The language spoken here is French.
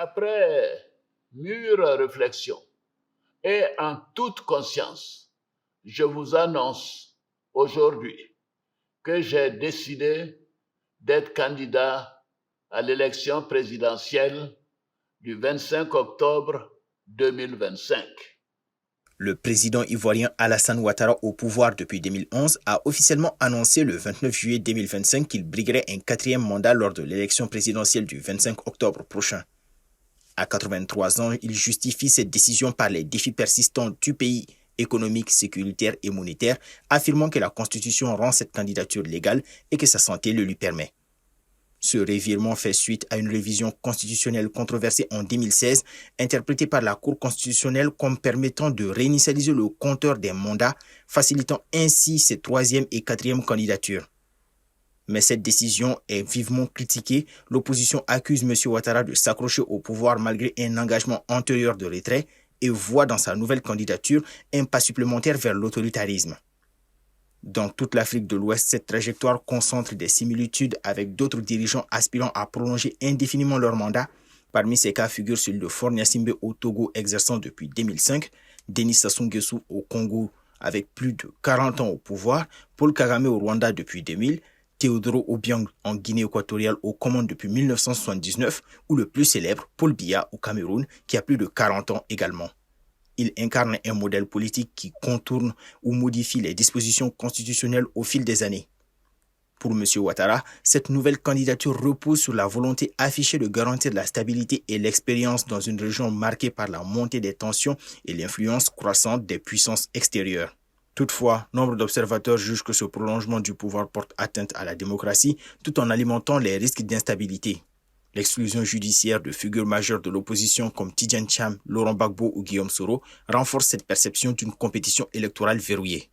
Après mûre réflexion et en toute conscience, je vous annonce aujourd'hui que j'ai décidé d'être candidat à l'élection présidentielle du 25 octobre 2025. Le président ivoirien Alassane Ouattara, au pouvoir depuis 2011, a officiellement annoncé le 29 juillet 2025 qu'il briguerait un 4e mandat lors de l'élection présidentielle du 25 octobre prochain. À 83 ans, il justifie cette décision par les défis persistants du pays, économique, sécuritaire et monétaire, affirmant que la Constitution rend cette candidature légale et que sa santé le lui permet. Ce revirement fait suite à une révision constitutionnelle controversée en 2016, interprétée par la Cour constitutionnelle comme permettant de réinitialiser le compteur des mandats, facilitant ainsi ses 3e et 4e candidatures. Mais cette décision est vivement critiquée. L'opposition accuse M. Ouattara de s'accrocher au pouvoir malgré un engagement antérieur de retrait et voit dans sa nouvelle candidature un pas supplémentaire vers l'autoritarisme. Dans toute l'Afrique de l'Ouest, cette trajectoire concentre des similitudes avec d'autres dirigeants aspirant à prolonger indéfiniment leur mandat. Parmi ces cas figure celui de Faure Gnassingbé au Togo exerçant depuis 2005, Denis Sassou Nguesso au Congo avec plus de 40 ans au pouvoir, Paul Kagame au Rwanda depuis 2000, Théodoro Obiang en Guinée équatoriale aux commandes depuis 1979 ou le plus célèbre Paul Biya au Cameroun qui a plus de 40 ans également. Il incarne un modèle politique qui contourne ou modifie les dispositions constitutionnelles au fil des années. Pour M. Ouattara, cette nouvelle candidature repose sur la volonté affichée de garantir la stabilité et l'expérience dans une région marquée par la montée des tensions et l'influence croissante des puissances extérieures. Toutefois, nombre d'observateurs jugent que ce prolongement du pouvoir porte atteinte à la démocratie tout en alimentant les risques d'instabilité. L'exclusion judiciaire de figures majeures de l'opposition comme Tidjane Thiam, Laurent Gbagbo ou Guillaume Soro renforce cette perception d'une compétition électorale verrouillée.